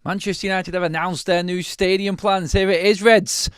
Manchester United have announced their new stadium plans. Here it is, Reds.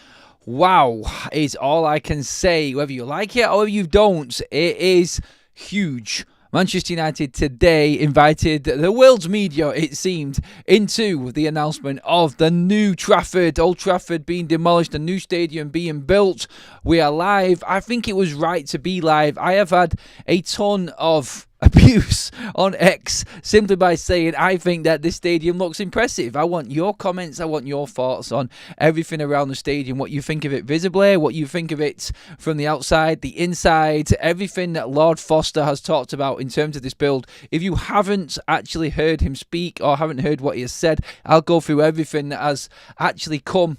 Wow, is all I can say. Whether you like it or whether you don't, it is huge. Manchester United today invited the world's media, it seemed, into the announcement of the new Trafford. Old Trafford being demolished, a new stadium being built. We are live. I think it was right to be live. I have had a ton of abuse on X simply by saying I think that this stadium looks impressive. I want your comments, I want your thoughts on everything around the stadium, what you think of it visibly, what you think of it from the outside, the inside, everything that Lord Foster has talked about in terms of this build. If you haven't actually heard him speak or haven't heard what he has said, I'll go through everything that has actually come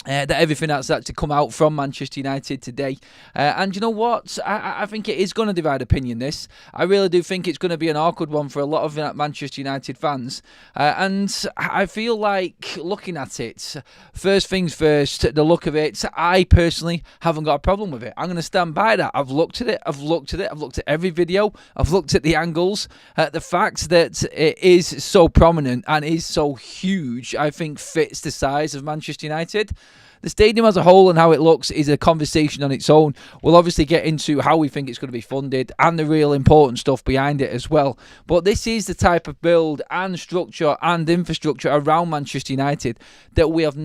everything that's actually come out from Manchester United today. And you know what? I think it is going to divide opinion, this. I really do think it's going to be an awkward one for a lot of Manchester United fans. And I feel like, looking at it, first things first, the look of it, I personally haven't got a problem with it. I'm going to stand by that. I've looked at it. I've looked at every video. I've looked at the angles. The fact that it is so prominent and is so huge, I think fits the size of Manchester United. The stadium as a whole and how it looks is a conversation on its own. We'll obviously get into how we think it's going to be funded and the real important stuff behind it as well. But this is the type of build and structure and infrastructure around Manchester United that we have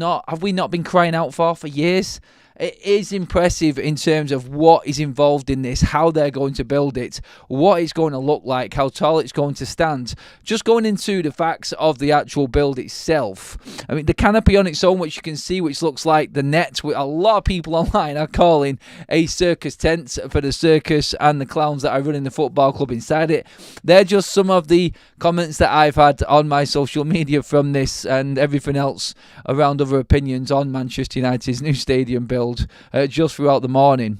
we not been crying out for years? It is impressive in terms of what is involved in this, how they're going to build it, what it's going to look like, how tall it's going to stand. Just going into the facts of the actual build itself. I mean, the canopy on its own, which you can see, which looks like the net, which a lot of people online are calling a circus tent for the circus and the clowns that are running the football club inside it. They're just some of the comments that I've had on my social media from this and everything else around other opinions on Manchester United's new stadium build. Just throughout the morning.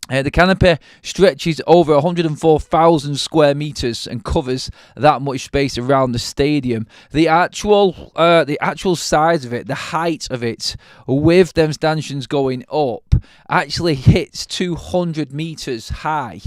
The canopy stretches over 104,000 square metres and covers that much space around the stadium. The actual size of it, the height of it, with them stanchions going up, actually hits 200 metres high.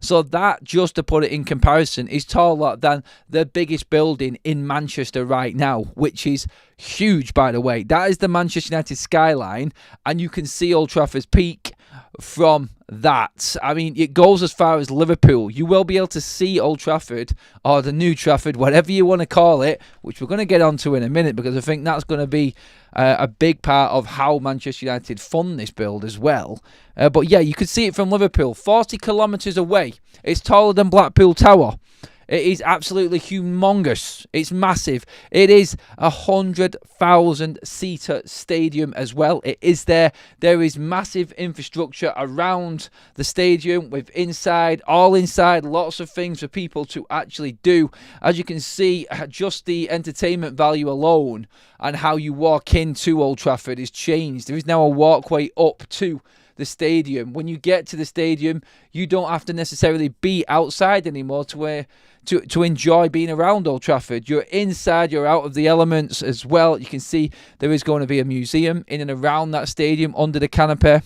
So that, just to put it in comparison, is taller than the biggest building in Manchester right now, which is huge, by the way. That is the Manchester United skyline, and you can see Old Trafford's peak from that. I mean, it goes as far as Liverpool. You will be able to see Old Trafford, or the new Trafford, whatever you want to call it, which we're going to get onto in a minute, because I think that's going to be a big part of how Manchester United fund this build as well. But yeah, you could see it from Liverpool, 40 kilometres away. It's taller than Blackpool Tower. It is absolutely humongous. It's massive. It is a 100,000-seater stadium as well. It is there. There is massive infrastructure around the stadium with all inside, lots of things for people to actually do. As you can see, just the entertainment value alone and how you walk into Old Trafford is changed. There is now a walkway up to the stadium. When you get to the stadium, you don't have to necessarily be outside anymore to enjoy being around Old Trafford. You're inside, you're out of the elements as well. You can see there is going to be a museum in and around that stadium under the canopy.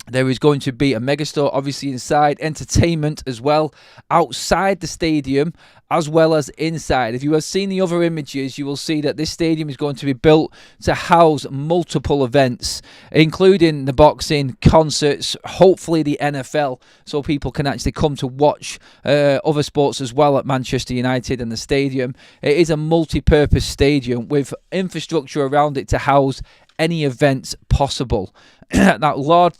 There is going to be a megastore, obviously, inside, entertainment as well, outside the stadium, as well as inside. If you have seen the other images, you will see that this stadium is going to be built to house multiple events, including the boxing, concerts, hopefully the NFL, so people can actually come to watch other sports as well at Manchester United and the stadium. It is a multi-purpose stadium with infrastructure around it to house any events possible. Now, Lord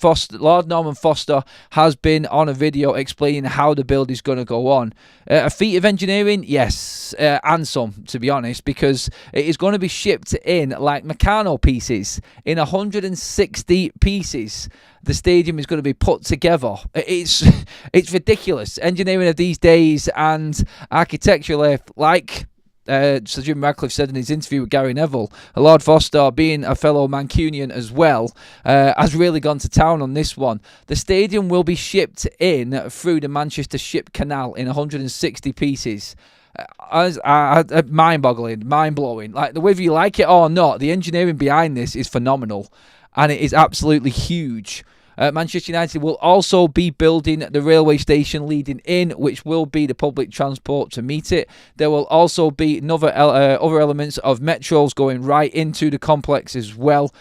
Norman Foster has been on a video explaining how the build is going to go on. A feat of engineering, yes, and some, to be honest, because it is going to be shipped in like Meccano pieces, in 160 pieces. The stadium is going to be put together. It's ridiculous. Engineering of these days and architecturally, like Sir Jim Radcliffe said in his interview with Gary Neville, Lord Foster, being a fellow Mancunian as well, has really gone to town on this one. The stadium will be shipped in through the Manchester Ship Canal in 160 pieces. Mind-boggling, mind-blowing. Like, whether you like it or not, the engineering behind this is phenomenal, and it is absolutely huge. Manchester United will also be building the railway station leading in, which will be the public transport to meet it. There will also be other elements of metros going right into the complex as well.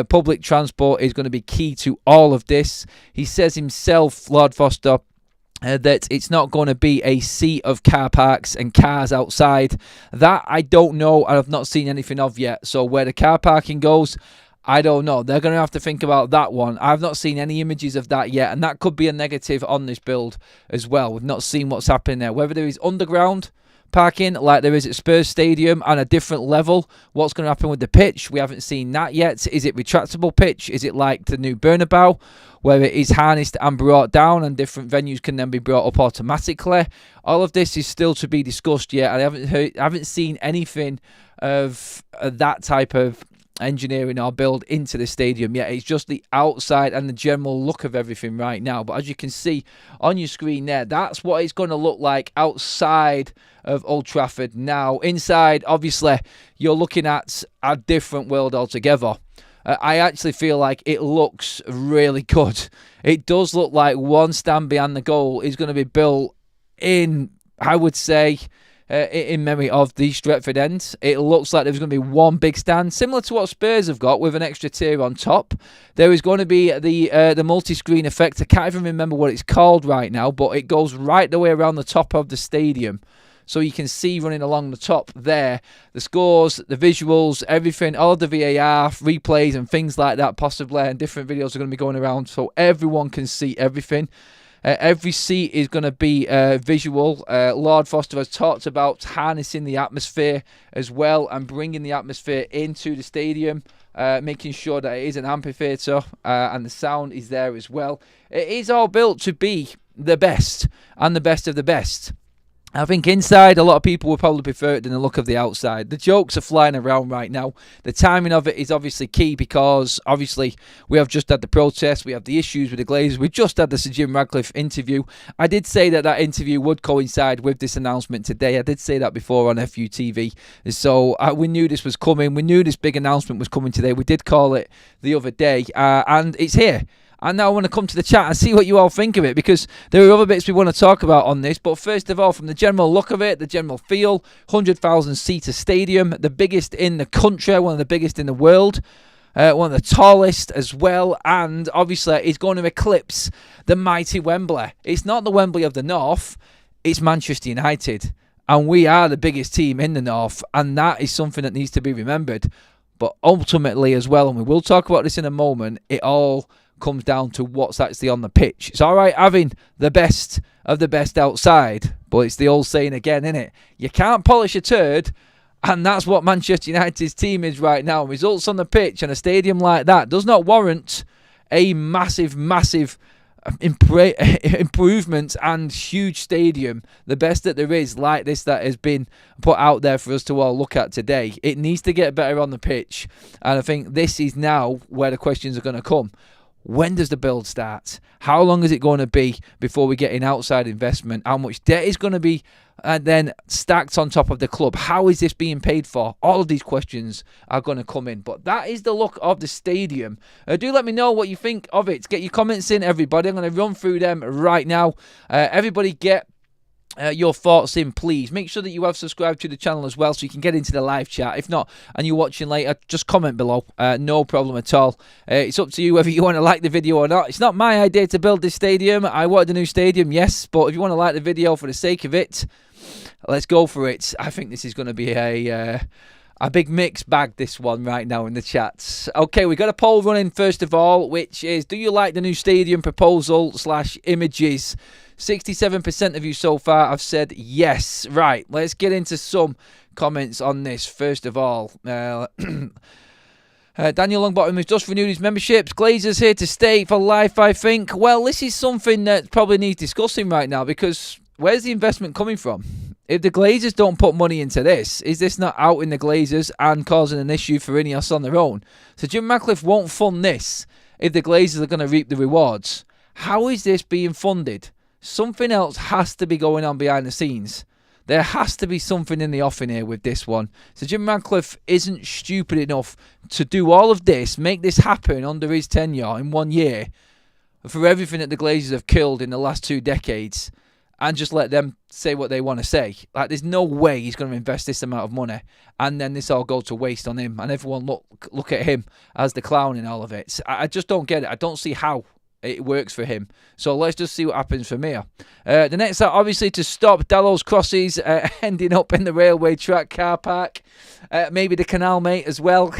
Public transport is going to be key to all of this. He says himself, Lord Foster, that it's not going to be a sea of car parks and cars outside. That I don't know, and I've not seen anything of yet. So where the car parking goes, I don't know. They're going to have to think about that one. I've not seen any images of that yet, and that could be a negative on this build as well. We've not seen what's happening there. Whether there is underground parking like there is at Spurs Stadium on a different level, what's going to happen with the pitch? We haven't seen that yet. Is it retractable pitch? Is it like the new Bernabeu, where it is harnessed and brought down and different venues can then be brought up automatically? All of this is still to be discussed yet. I haven't seen anything of that type of engineering or build into the stadium yet. It's just the outside and the general look of everything right now. But as you can see on your screen there, that's what it's going to look like outside of Old Trafford. Now inside, obviously you're looking at a different world altogether. I actually feel like it looks really good. It does look like one stand behind the goal is going to be built in, I would say, in memory of the Stretford end. It looks like there's going to be one big stand, similar to what Spurs have got, with an extra tier on top. There is going to be the multi-screen effect. I can't even remember what it's called right now, but it goes right the way around the top of the stadium. So you can see running along the top there, the scores, the visuals, everything, all of the VAR, replays and things like that possibly, and different videos are going to be going around so everyone can see everything. Every seat is going to be visual. Lord Foster has talked about harnessing the atmosphere as well and bringing the atmosphere into the stadium, making sure that it is an amphitheatre and the sound is there as well. It is all built to be the best and the best of the best. I think inside, a lot of people would probably prefer it than the look of the outside. The jokes are flying around right now. The timing of it is obviously key because, obviously, we have just had the protest. We have the issues with the Glazers. We just had the Sir Jim Radcliffe interview. I did say that interview would coincide with this announcement today. I did say that before on FUTV. So we knew this was coming. We knew this big announcement was coming today. We did call it the other day. And it's here. And now I want to come to the chat and see what you all think of it, because there are other bits we want to talk about on this. But first of all, from the general look of it, the general feel, 100,000-seater stadium, the biggest in the country, one of the biggest in the world, one of the tallest as well, and obviously it's going to eclipse the mighty Wembley. It's not the Wembley of the North, it's Manchester United. And we are the biggest team in the North, and that is something that needs to be remembered. But ultimately as well, and we will talk about this in a moment, it all comes down to what's actually on the pitch. It's all right having the best of the best outside, but it's the old saying again, isn't it? You can't polish a turd, and that's what Manchester United's team is right now. Results on the pitch and a stadium like that does not warrant a massive improvement and huge stadium, the best that there is like this that has been put out there for us to all look at today. It needs to get better on the pitch, and I think this is now where the questions are going to come. When does the build start? How long is it going to be before we get in outside investment? How much debt is going to be then stacked on top of the club? How is this being paid for? All of these questions are going to come in. But that is the look of the stadium. Do let me know what you think of it. Get your comments in, everybody. I'm going to run through them right now. Everybody get your thoughts in, please. Make sure that you have subscribed to the channel as well so you can get into the live chat. If not, and you're watching later, just comment below. No problem at all. It's up to you whether you want to like the video or not. It's not my idea to build this stadium. I wanted a new stadium, yes, but if you want to like the video for the sake of it, let's go for it. I think this is going to be a big mixed bag, this one right now in the chats. Okay, we got a poll running first of all, which is, do you like the new stadium proposal / images? 67% of you so far have said yes. Right, let's get into some comments on this. First of all, Daniel Longbottom has just renewed his memberships. Glazers here to stay for life, I think. Well, this is something that probably needs discussing right now, because where's the investment coming from? If the Glazers don't put money into this, is this not out in the Glazers and causing an issue for Ineos on their own? So Jim Ratcliffe won't fund this if the Glazers are going to reap the rewards. How is this being funded? Something else has to be going on behind the scenes. There has to be something in the offing here with this one. So Jim Ratcliffe isn't stupid enough to do all of this, make this happen under his tenure in 1 year, for everything that the Glazers have killed in the last 2 decades and just let them say what they want to say. Like, there's no way he's going to invest this amount of money and then this all go to waste on him and everyone look at him as the clown in all of it. I just don't get it. I don't see how it works for him. So let's just see what happens from here. The next are obviously to stop Dallows crosses ending up in the railway track car park. Maybe the canal, mate, as well.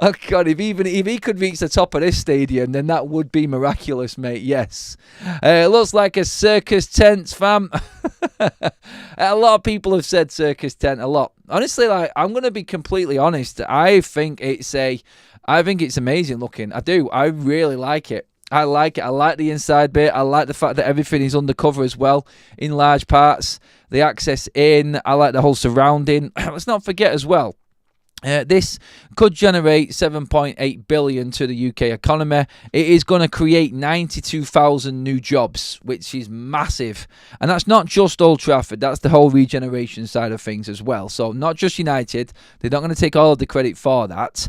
Oh God, if he could reach the top of this stadium, then that would be miraculous, mate. Yes. It looks like a circus tent, fam. A lot of people have said circus tent a lot. Honestly, like, I'm going to be completely honest. I think it's amazing looking. I do. I really like it. I like it. I like the inside bit. I like the fact that everything is undercover as well in large parts. The access in. I like the whole surrounding. Let's not forget as well, this could generate 7.8 billion to the UK economy. It is going to create 92,000 new jobs, which is massive. And that's not just Old Trafford, that's the whole regeneration side of things as well. So not just United, they're not going to take all of the credit for that.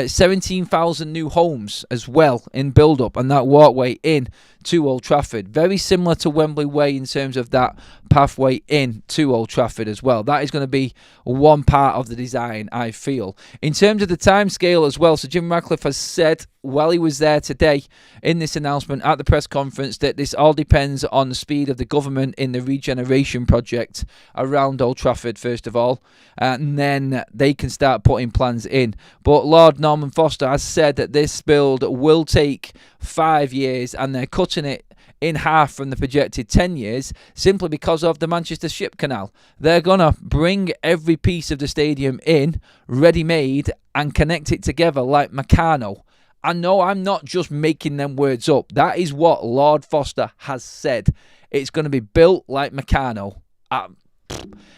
17,000 new homes as well in build-up and that walkway in to Old Trafford. Very similar to Wembley Way in terms of that pathway in to Old Trafford as well. That is going to be one part of the design, I feel. In terms of the timescale as well, so Jim Ratcliffe has said while he was there today in this announcement at the press conference that this all depends on the speed of the government in the regeneration project around Old Trafford first of all, and then they can start putting plans in. But Lord Norman Foster has said that this build will take 5 years and they're cutting it in half from the projected 10 years simply because of the Manchester Ship Canal. They're going to bring every piece of the stadium in ready-made and connect it together like Meccano. I know I'm not just making them words up. That is what Lord Foster has said. It's going to be built like Meccano.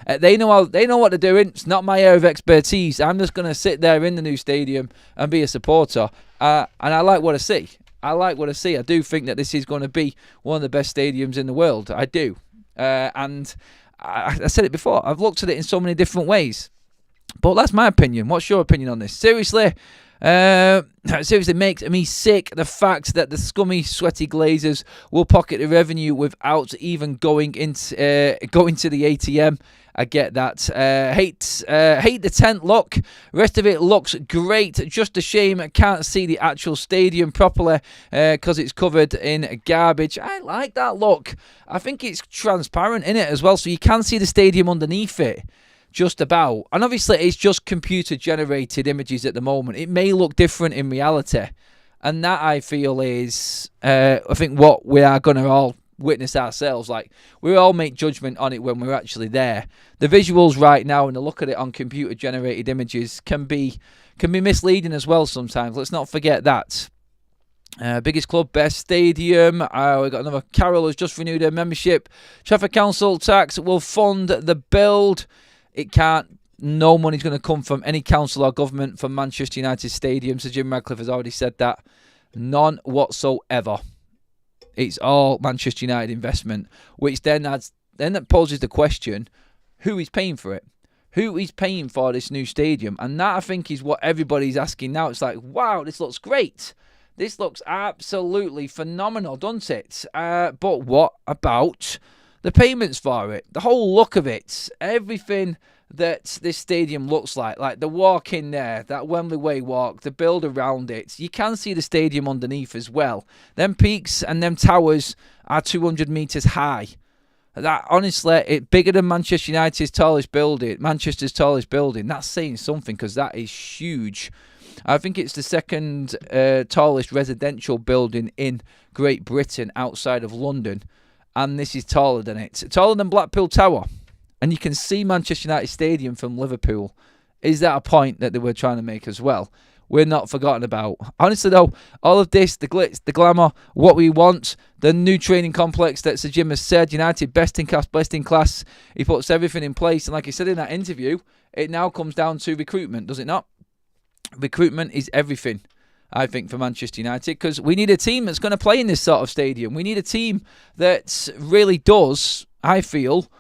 They know what they're doing. It's not my area of expertise. I'm just going to sit there in the new stadium and be a supporter. And I like what I see. I do think that this is going to be one of the best stadiums in the world. I do. And I said it before. I've looked at it in so many different ways. But that's my opinion. What's your opinion on this? Seriously makes me sick the fact that the scummy, sweaty Glazers will pocket the revenue without even going to the ATM. I get that. Hate the tent look. Rest of it looks great. Just a shame I can't see the actual stadium properly because it's covered in garbage. I like that look. I think it's transparent in it as well, so you can see the stadium underneath it. Just about. And obviously it's just computer generated images at the moment. It may look different in reality. And that, I feel, is I think what we are going to all witness ourselves. Like, we all make judgment on it when we're actually there. The visuals right now and the look at it on computer generated images can be misleading as well sometimes. Let's not forget that. Biggest club, best stadium. We've got another. Carroll has just renewed her membership. Trafford Council tax will fund the build. It can't. No money's going to come from any council or government for Manchester United Stadium. So Jim Ratcliffe has already said that. None whatsoever. It's all Manchester United investment, which then that poses the question: who is paying for it? Who is paying for this new stadium? And that, I think, is what everybody's asking now. It's like, wow, this looks great. This looks absolutely phenomenal, doesn't it? But what about the payments for it? The whole look of it, everything that this stadium looks like the walk in there, that Wembley Way walk, the build around it. You can see the stadium underneath as well. Them peaks and them towers are 200 metres high. That, honestly, it's bigger than Manchester United's tallest building, Manchester's tallest building. That's saying something because that is huge. I think it's the second tallest residential building in Great Britain outside of London. And this is taller than it. Taller than Blackpool Tower. And you can see Manchester United Stadium from Liverpool. Is that a point that they were trying to make as well? We're not forgotten about. Honestly, though, all of this, the glitz, the glamour, what we want, the new training complex that Sir Jim has said, United best in class, best in class. He puts everything in place. And like he said in that interview, it now comes down to recruitment, does it not? Recruitment is everything, I think, for Manchester United, because we need a team that's going to play in this sort of stadium. We need a team that really does, I feel,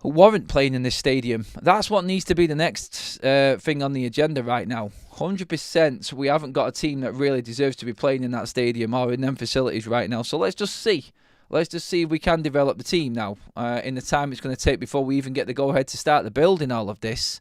warrant playing in this stadium. That's what needs to be the next thing on the agenda right now. 100% we haven't got a team that really deserves to be playing in that stadium or in them facilities right now. So let's just see. Let's just see if we can develop the team now in the time it's going to take before we even get the go-ahead to start the building all of this.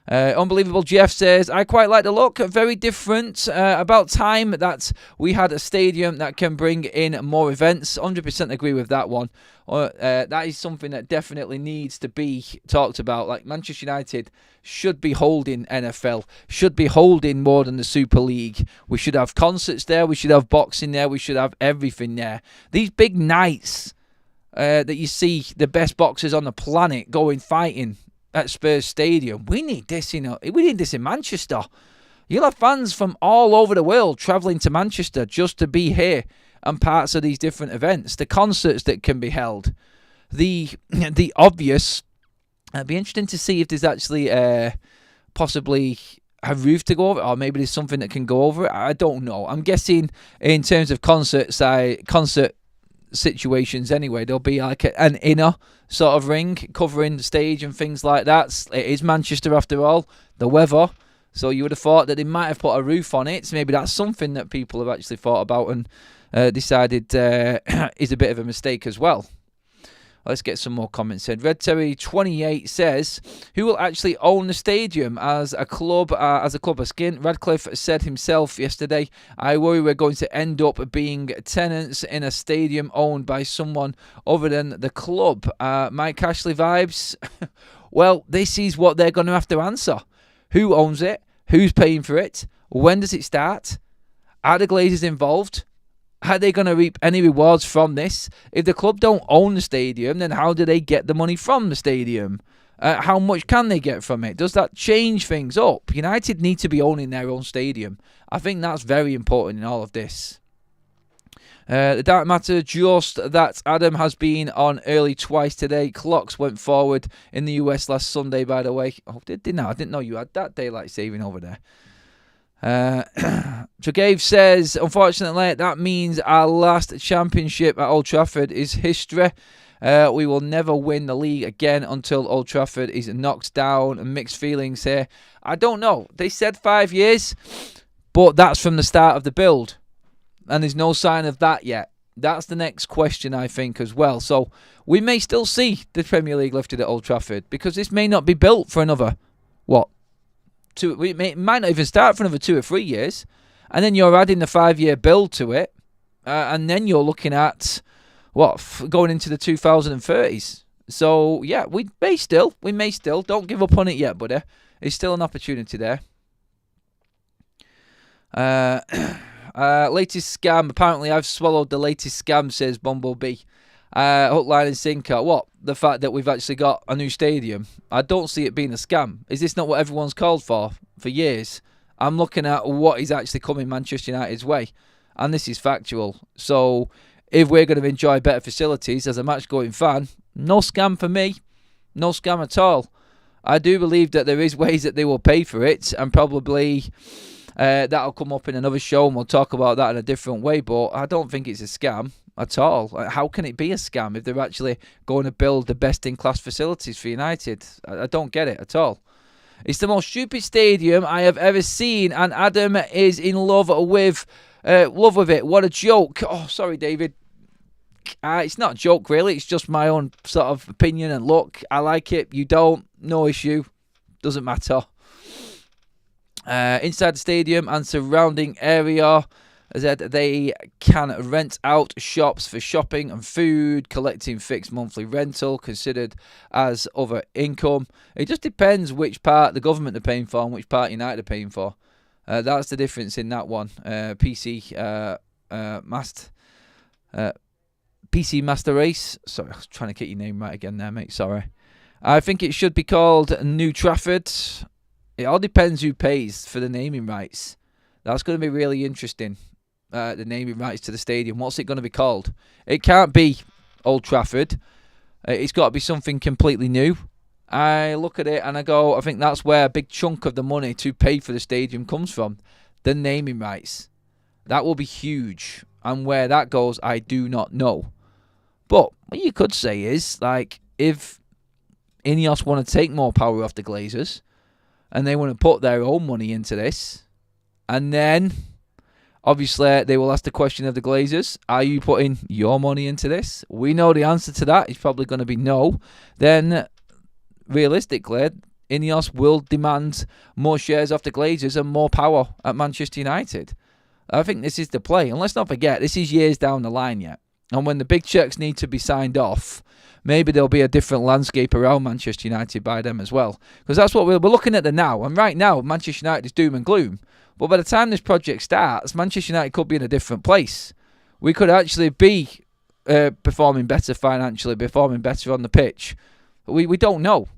Unbelievable Jeff says, I quite like the look, very different. About time that we had a stadium that can bring in more events. 100% agree with that one. That is something that definitely needs to be talked about. Like Manchester United should be holding NFL, should be holding more than the Super League. We should have concerts there, we should have boxing there, we should have everything there. These big nights that you see the best boxers on the planet going fighting at Spurs Stadium. We need this, we need this in Manchester. You'll have fans from all over the world travelling to Manchester just to be here and parts of these different events. The concerts that can be held. The obvious. It'd be interesting to see if there's actually possibly a roof to go over, or maybe there's something that can go over it. I don't know. I'm guessing in terms of concert situations anyway, there'll be like an inner sort of ring covering the stage and things like that. It is Manchester after all, the weather, so you would have thought that they might have put a roof on it. So maybe that's something that people have actually thought about and decided is a bit of a mistake as well. Let's get some more comments in. Red Terry 28 says, who will actually own the stadium as a club? As Skin Radcliffe said himself yesterday, I worry we're going to end up being tenants in a stadium owned by someone other than the club. Mike Ashley vibes. Well, this is what they're going to have to answer. Who owns it? Who's paying for it? When does it start? Are the Glazers involved? Are they going to reap any rewards from this? If the club don't own the stadium, then how do they get the money from the stadium? How much can they get from it? Does that change things up? United need to be owning their own stadium. I think that's very important in all of this. The dark matter, just that Adam has been on early twice today. Clocks went forward in the US last Sunday, by the way. Oh, did they now? I didn't know you had that daylight saving over there. Tragave says, unfortunately, that means our last championship at Old Trafford is history. We will never win the league again until Old Trafford is knocked down. Mixed feelings here. I don't know. They said 5 years, but that's from the start of the build. And there's no sign of that yet. That's the next question, I think, as well. So we may still see the Premier League lifted at Old Trafford, because this may not be built for another, it might not even start for another 2 or 3 years, and then you're adding the 5-year build to it, and then you're looking at going into the 2030s. So yeah, we may still don't give up on it yet, buddy. There's still an opportunity there. Latest scam. Apparently, I've swallowed the latest scam, says Bumblebee. Hook, line and sinker. What? The fact that we've actually got a new stadium. I don't see it being a scam. Is this not what everyone's called for years? I'm looking at what is actually coming Manchester United's way, and this is factual. So if we're going to enjoy better facilities as a match-going fan, no scam for me. No scam at all. I do believe that there is ways that they will pay for it, and probably that'll come up in another show, and we'll talk about that in a different way, but I don't think it's a scam at all. How can it be a scam if they're actually going to build the best-in-class facilities for United? I don't get it at all. It's the most stupid stadium I have ever seen, and Adam is in love with it. What a joke. Oh, sorry, David. It's not a joke, really. It's just my own sort of opinion and look. I like it. You don't. No issue. Doesn't matter. Inside the stadium and surrounding area, that they can rent out shops for shopping and food, collecting fixed monthly rental considered as other income. It just depends which part the government are paying for and which part United are paying for. That's the difference in that one. PC Master Race. Sorry, I was trying to get your name right again there, mate. Sorry. I think it should be called New Trafford. It all depends who pays for the naming rights. That's going to be really interesting. The naming rights to the stadium. What's it going to be called? It can't be Old Trafford. It's got to be something completely new. I look at it and I go, I think that's where a big chunk of the money to pay for the stadium comes from. The naming rights. That will be huge. And where that goes, I do not know. But what you could say is, like, if Ineos want to take more power off the Glazers and they want to put their own money into this, And then, obviously, they will ask the question of the Glazers, are you putting your money into this? We know the answer to that is probably going to be no. Then, realistically, Ineos will demand more shares off the Glazers and more power at Manchester United. I think this is the play. And let's not forget, this is years down the line yet. And when the big checks need to be signed off, maybe there'll be a different landscape around Manchester United by them as well. Because that's what we're looking at the now. And right now, Manchester United is doom and gloom. But by the time this project starts, Manchester United could be in a different place. We could actually be performing better financially, performing better on the pitch. But we don't know.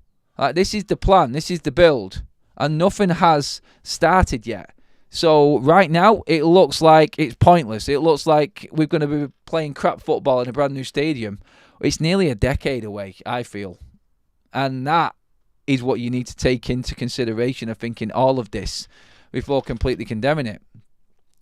This is the plan. This is the build. And nothing has started yet. So right now, it looks like it's pointless. It looks like we're going to be playing crap football in a brand new stadium. It's nearly a decade away, I feel. And that is what you need to take into consideration of thinking all of this before completely condemning it.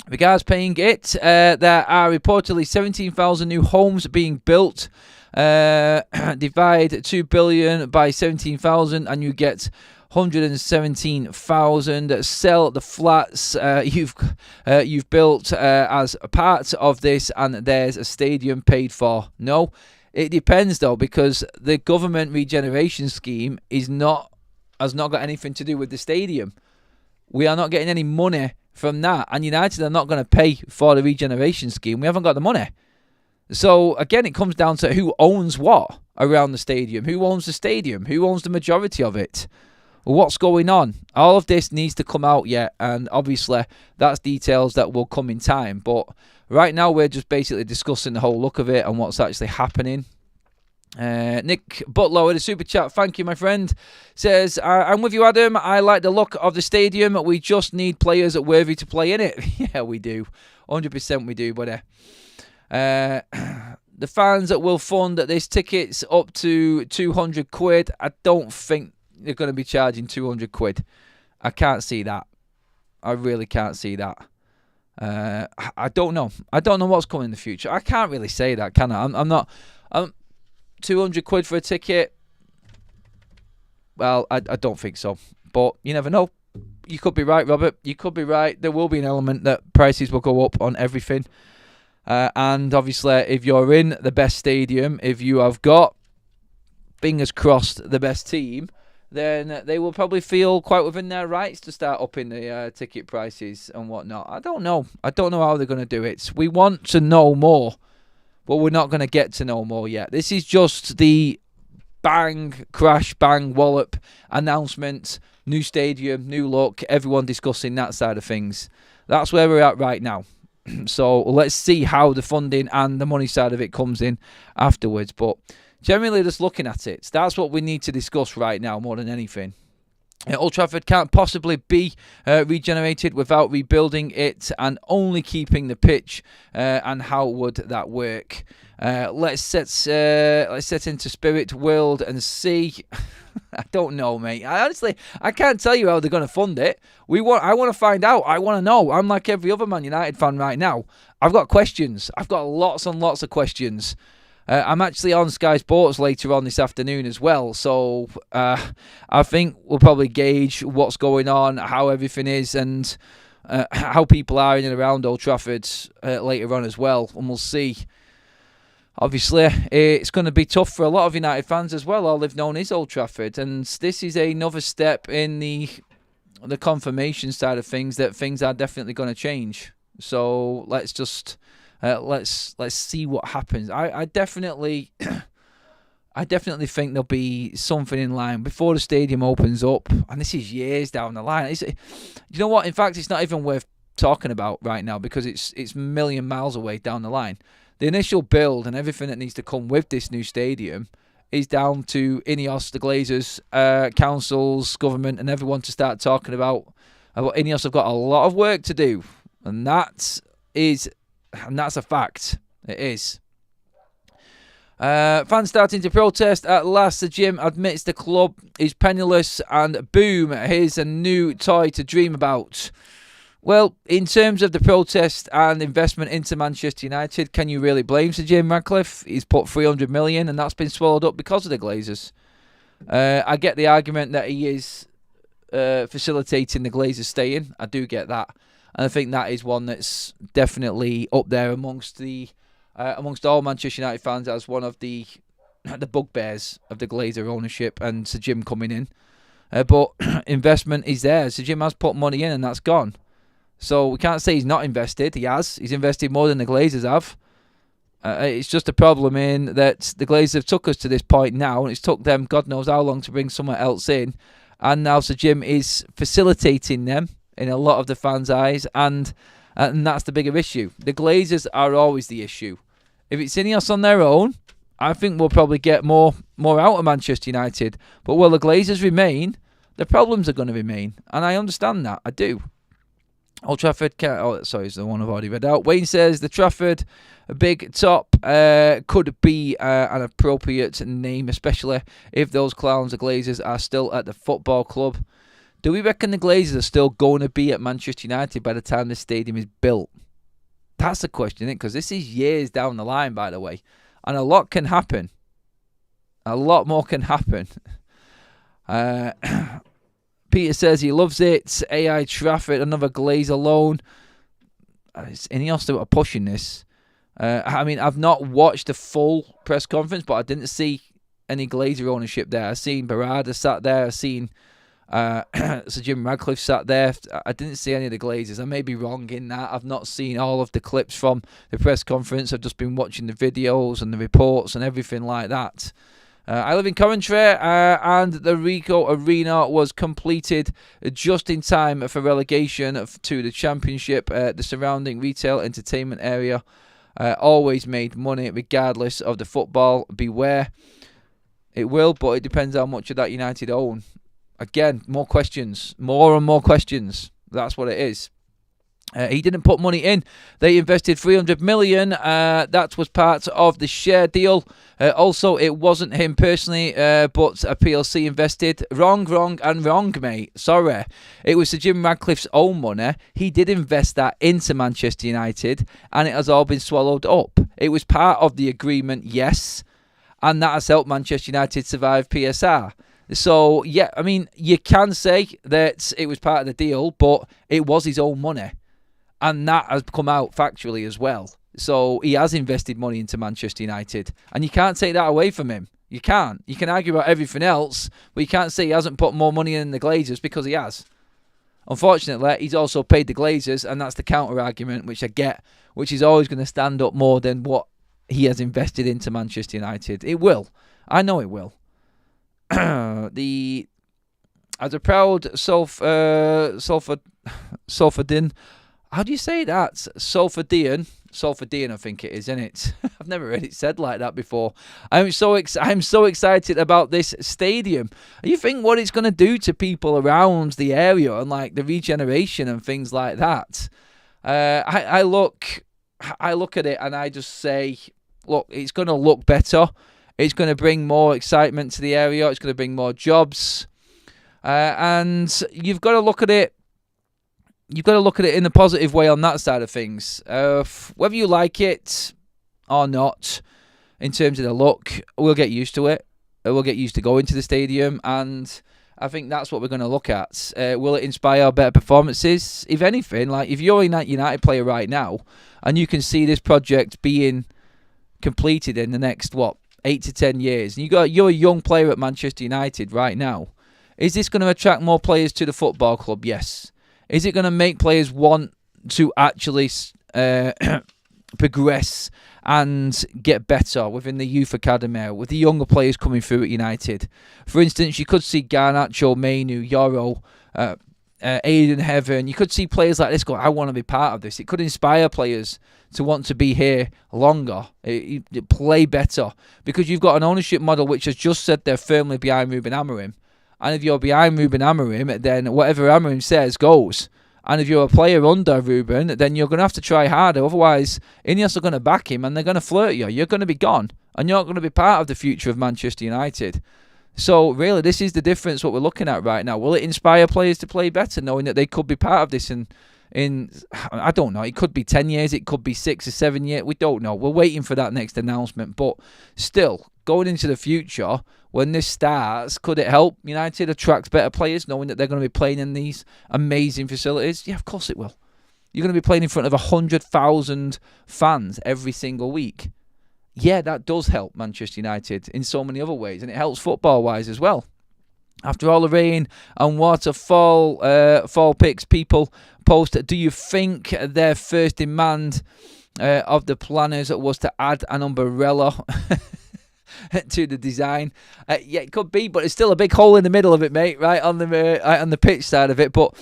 Regards paying it, there are reportedly 17,000 new homes being built. Divide 2 billion by 17,000 and you get 117,000. Sell the flats you've built as a part of this, and there's a stadium paid for. No, it depends though, because the government regeneration scheme has not got anything to do with the stadium. We are not getting any money from that, and United are not going to pay for the regeneration scheme. We haven't got the money. So again, it comes down to who owns what around the stadium. Who owns the stadium? Who owns the majority of it? What's going on? All of this needs to come out yet, and obviously that's details that will come in time. But right now we're just basically discussing the whole look of it and what's actually happening. Nick Butler with a super chat, thank you my friend, says, I'm with you Adam, I like the look of the stadium, we just need players worthy to play in it. Yeah, we do, 100% we do, buddy. The fans that will fund this tickets up to 200 quid, I don't think they're going to be charging 200 quid. I can't see that. I really can't see that. I don't know. I don't know what's coming in the future. I can't really say that, can I? I'm not... 200 quid for a ticket? Well, I don't think so. But you never know. You could be right, Robert. You could be right. There will be an element that prices will go up on everything. And obviously, if you're in the best stadium, if you have got, fingers crossed, the best team, then they will probably feel quite within their rights to start upping the ticket prices and whatnot. I don't know. I don't know how they're going to do it. We want to know more, but we're not going to get to know more yet. This is just the bang, crash, bang, wallop announcement, new stadium, new look, everyone discussing that side of things. That's where we're at right now. So let's see how the funding and the money side of it comes in afterwards. But generally, just looking at it, that's what we need to discuss right now more than anything. Old Trafford can't possibly be regenerated without rebuilding it and only keeping the pitch. And how would that work? Let's set into spirit, world, and see. I don't know, mate. I can't tell you how they're going to fund it. I want to find out. I want to know. I'm like every other Man United fan right now. I've got questions. I've got lots and lots of questions. I'm actually on Sky Sports later on this afternoon as well, so I think we'll probably gauge what's going on, how everything is, and how people are in and around Old Trafford later on as well, and we'll see. Obviously, it's going to be tough for a lot of United fans as well. All they've known is Old Trafford, and this is another step in the confirmation side of things that things are definitely going to change. So let's just... let's see what happens. I definitely think there'll be something in line before the stadium opens up, and this is years down the line. You know what? In fact, it's not even worth talking about right now because it's a million miles away down the line. The initial build and everything that needs to come with this new stadium is down to Ineos, the Glazers, councils, government, and everyone to start talking about Ineos have got a lot of work to do, and that's a fact. It is. Fans starting to protest at last. The gym admits the club is penniless, and boom, here's a new toy to dream about. Well, in terms of the protest and investment into Manchester United, can you really blame Sir Jim Ratcliffe? He's put 300 million, and that's been swallowed up because of the Glazers. I get the argument that he is facilitating the Glazers staying. I do get that. And I think that is one that's definitely up there amongst all Manchester United fans as one of the bugbears of the Glazer ownership and Sir Jim coming in. But investment is there. Sir Jim has put money in and that's gone. So we can't say he's not invested. He has. He's invested more than the Glazers have. It's just a problem in that the Glazers have took us to this point now, and it's took them God knows how long to bring someone else in. And now Sir Jim is facilitating them in a lot of the fans' eyes, and that's the bigger issue. The Glazers are always the issue. If it's Ineos on their own, I think we'll probably get more out of Manchester United. But will the Glazers remain, the problems are going to remain. And I understand that. I do. Old Trafford, it's the one I've already read out. Wayne says the Trafford Big Top could be an appropriate name, especially if those clowns, the Glazers, are still at the football club. Do we reckon the Glazers are still going to be at Manchester United by the time the stadium is built? That's the question, isn't it? Because this is years down the line, by the way. And a lot can happen. A lot more can happen. Peter says he loves it. AI Trafford, another Glazer loan. It's Ineos that are pushing this. I mean, I've not watched the full press conference, but I didn't see any Glazer ownership there. I've seen Barada sat there. I've seen Sir Jim Radcliffe sat there. I didn't see any of the Glazers. I may be wrong in that. I've not seen all of the clips from the press conference. I've just been watching the videos and the reports and everything like that. I live in Coventry, and the Rico Arena was completed just in time for relegation to the Championship. The surrounding retail entertainment area always made money regardless of the football. Beware. It will, but it depends how much of that United own. Again, more questions. More and more questions. That's what it is. He didn't put money in. They invested 300 million. That was part of the share deal. Also, it wasn't him personally, but a PLC invested. Wrong, mate. Sorry. It was Sir Jim Radcliffe's own money. He did invest that into Manchester United, and it has all been swallowed up. It was part of the agreement, yes, and that has helped Manchester United survive PSR. So, yeah, I mean, you can say that it was part of the deal, but it was his own money. And that has come out factually as well. So he has invested money into Manchester United. And you can't take that away from him. You can't. You can argue about everything else, but you can't say he hasn't put more money in the Glazers, because he has. Unfortunately, he's also paid the Glazers, and that's the counter-argument, which I get, which is always going to stand up more than what he has invested into Manchester United. It will. I know it will. As a proud Salfordin, how do you say that? Salfordian, I think it is, isn't it? I've never heard it said like that before. I'm so excited about this stadium. You think what it's going to do to people around the area and like the regeneration and things like that? I look at it and I just say, look, it's going to look better. It's going to bring more excitement to the area. It's going to bring more jobs, and you've got to look at it. You've got to look at it in a positive way on that side of things. Whether you like it or not, in terms of the look, we'll get used to it. We'll get used to going to the stadium, and I think that's what we're going to look at. Will it inspire better performances? If anything, like if you're a United player right now, and you can see this project being completed in the next, 8 to 10 years, and you're a young player at Manchester United right now, is this going to attract more players to the football club? Yes. Is it going to make players want to actually progress and get better within the youth academy, with the younger players coming through at United? For instance, you could see Garnacho, Mainu, Yoro, Aiden Heaven. You could see players like this go, I want to be part of this. It could inspire players to want to be here longer, play better, because you've got an ownership model which has just said they're firmly behind Ruben Amorim. And if you're behind Ruben Amorim, then whatever Amorim says goes. And if you're a player under Ruben, then you're going to have to try harder. Otherwise, Ineos are going to back him and they're going to flirt you. You're going to be gone. And you're not going to be part of the future of Manchester United. So, really, this is the difference what we're looking at right now. Will it inspire players to play better, knowing that they could be part of this in I don't know, it could be 10 years, it could be 6 or 7 years, we don't know. We're waiting for that next announcement. But still, going into the future, when this starts, could it help United attract better players, knowing that they're going to be playing in these amazing facilities? Yeah, of course it will. You're going to be playing in front of 100,000 fans every single week. Yeah, that does help Manchester United in so many other ways, and it helps football-wise as well. After all the rain and waterfall fall pics people post, do you think their first demand of the planners was to add an umbrella to the design? Yeah, it could be, but it's still a big hole in the middle of it, mate, right on the pitch side of it. But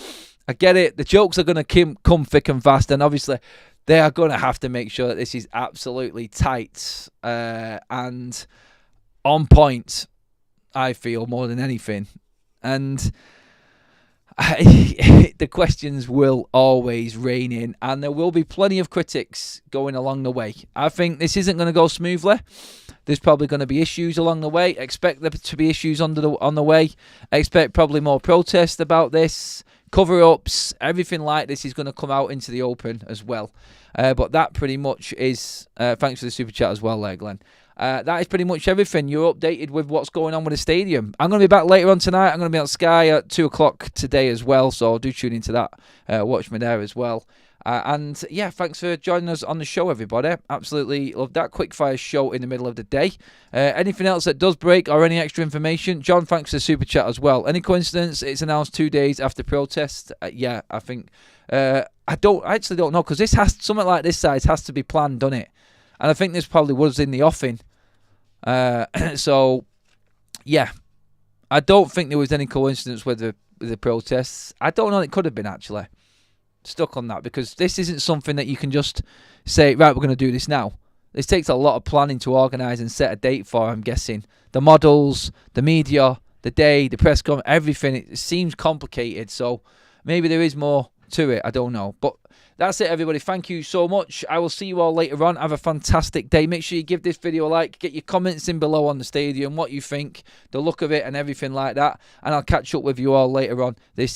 I get it. The jokes are going to come thick and fast, and obviously they are going to have to make sure that this is absolutely tight and on point, I feel, more than anything. And the questions will always reign in, and there will be plenty of critics going along the way. I think this isn't going to go smoothly. There's probably going to be issues along the way. Expect there to be issues on the way. Expect probably more protests about this, cover-ups, everything like this is going to come out into the open as well. But that pretty much is, thanks for the super chat as well there, Glenn. That is pretty much everything. You're updated with what's going on with the stadium. I'm going to be back later on tonight. I'm going to be on Sky at 2 o'clock today as well, so do tune into that. Watch me there as well. And yeah, thanks for joining us on the show, everybody. Absolutely love that quickfire show in the middle of the day. Anything else that does break or any extra information? John, thanks for the super chat as well. Any coincidence it's announced 2 days after protest? Yeah, I think. I actually don't know, because something like this size has to be planned, doesn't it? And I think this probably was in the offing. So, yeah, I don't think there was any coincidence with the protests. I don't know, it could have been, actually. Stuck on that, because this isn't something that you can just say, right, we're going to do this now. This takes a lot of planning to organise and set a date for, I'm guessing. The models, the media, the day, the press conference, everything. It seems complicated, so maybe there is more to it. I don't know. But that's it, everybody. Thank you so much. I will see you all later on. Have a fantastic day. Make sure you give this video a like. Get your comments in below on the stadium, what you think, the look of it and everything like that. And I'll catch up with you all later on this